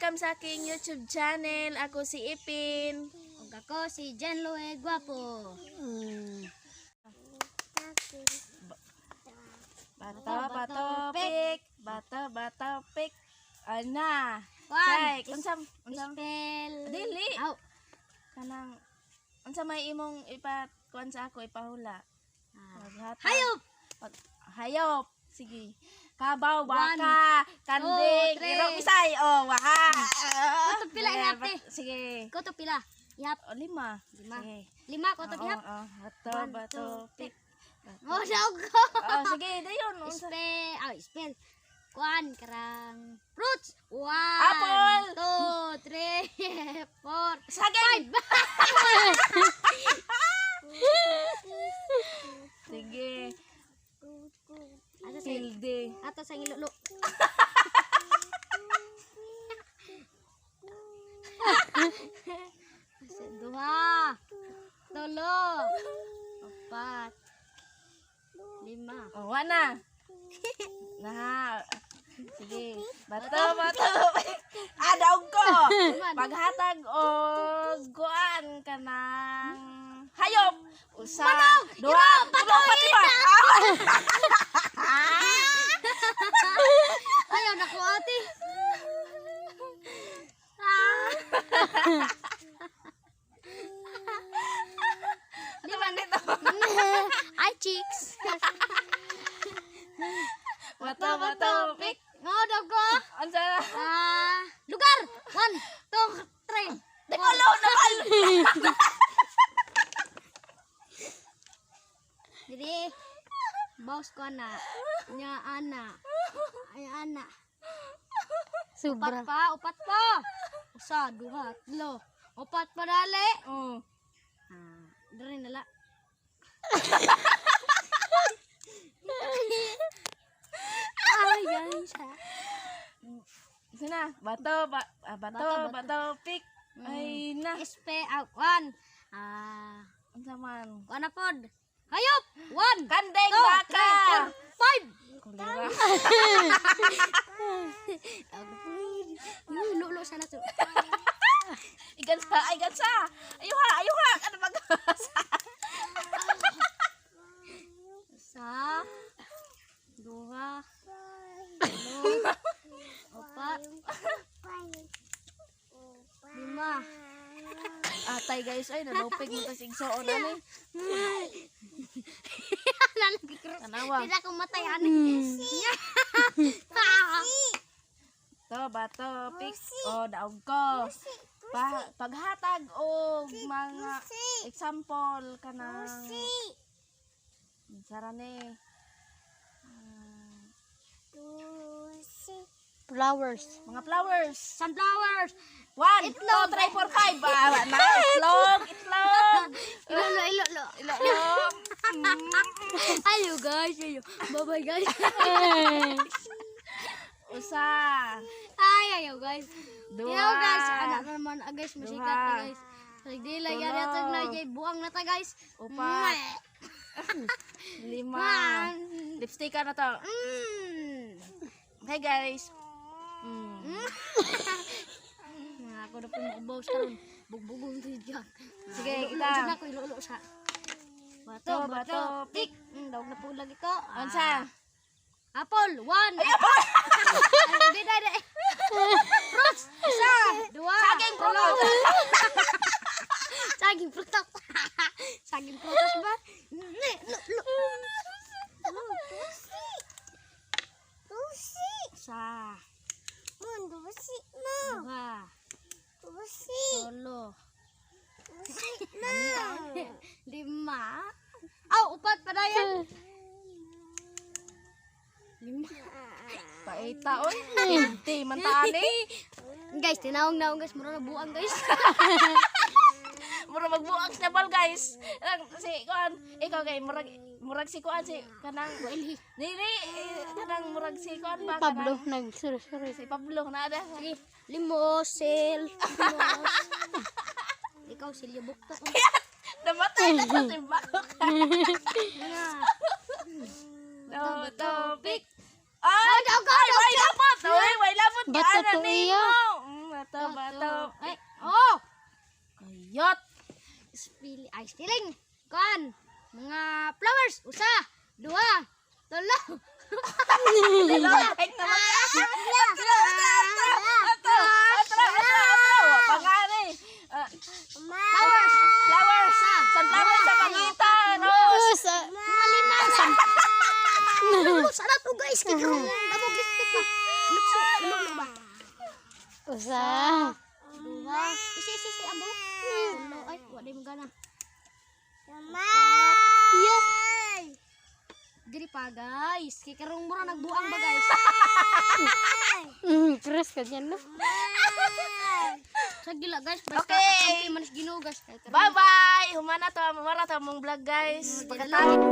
welcome sa aking YouTube channel. Ako si Ipin. Ug ako si Jan Loe Guapo. Bato pik. Bato pik. Ana. One. Unsam Spell. dili. Aw. Kanang unsa may imong kuan sa ako ipahula. Maghatag. Hayop. Hayop. Sige. Kabaw, One, baka, kanding, 2, 3. irong isay. Oh, waha. Kuto pila ihap te. Sige. Kuto pila. Ihap. O, 5. Lima. Sige. 5 kuto ihap. Bato, pik. Oh, daog ko. Oh, sige, dayon. Spell. Kuan karang fruits. 1, Apple. 2, 3, 4, Saging. 5. Sige. Ato sa Silde. ato sa ilolo. Dua, tulo, opat, 5. Oh, wana. Nah. Sige. Bato. Daog ko. Paghatag o guan ka ng hayop. Usa. Dua. Tulo, pati ba? Ayaw na ko ate. Di ba dito? Ay, chicks. Bato, pik. Ngodog ko. Ansa na? Lugar. 1, 2, 3. Dikulo naman. Jadi, bawas ko na. Nya ana. Ay ana. Upat pa. Usa, duha, tlo. Upat pa dali. Oh. Dari nala. Ay, guys. Sina, bato, pik. Ay na. SP out 1. Unsa man? Kuana pod. Hayop. 1. Kandeng 2, baka. 3, 4, 5. Kulira. Lulo sana tu. Igansa. Ayuha. Ano magasa? Sa 2, 3, 4, 5. Atay guys, ay nalupig mo tas igsoon ani. Tanawa. Tidak ko matay ani. To bato, pik. Oh, daog ko. Paghatag og mga example kanang sarane. Flowers. Mga flowers. Sunflowers. 1, 2, 3, 4, 5. Na, itlog. Ilolo. Itlog. Ayo guys, ayo. Bye-bye guys. Usa. Ayo guys. Dua. Yo guys, anak naman guys, musikat Dua. na guys. Hindi lang yan natin na buang na ta guys. 4. 5. Lipstick na to. Okay guys. Ako na po makabawas karon. Bugbugong si Jack. Sige, Ilolo kita. dyan ako, ilolo sa. Bato, pik. Daog na po lagi ko. Unsa? Apple, 1. Hindi na. Fruits, 1, 2. Saging prutas. Saging prutas. Saging prutas ba? Sa. 2. Solo. 5. Aw, upat pa na yan. 5. Paita oy. Hindi man taani. Guys, tinawang guys, mura na buang guys. Mura magbuang sa bal guys. Si kuan, ikaw kay murag si kuan si kanang Dili kanang murag si kuan ba Pablo, kanang sorry. si Pablo na ada. Sige, limos. Ikaw silya bukta. Namatay na sa timbak. Topic. Ay, way labot. Way labot. Bato to iya. Spilling. Kuan. Mga flowers. Usa, dua, tolo. Lolek naman. Pangani. Flowers. Flowers. Sunflower sa pangitan. Rose. Malinasan. Sana to guys. Kikaroon. Dabog lipstick ba? Lukso. Lulu ba? Usa. Dua. Isi, abo. Tulo. Ay, wala yung gana. Yes. Diri pa guys. Kikaroon mura nagbuang ba guys? Terus kanyan no. Sa gila guys. Basta Okay. kampi manis Ginoo guys. Bye-bye. Humana to. Mara to mong vlog guys. Pagkatapos.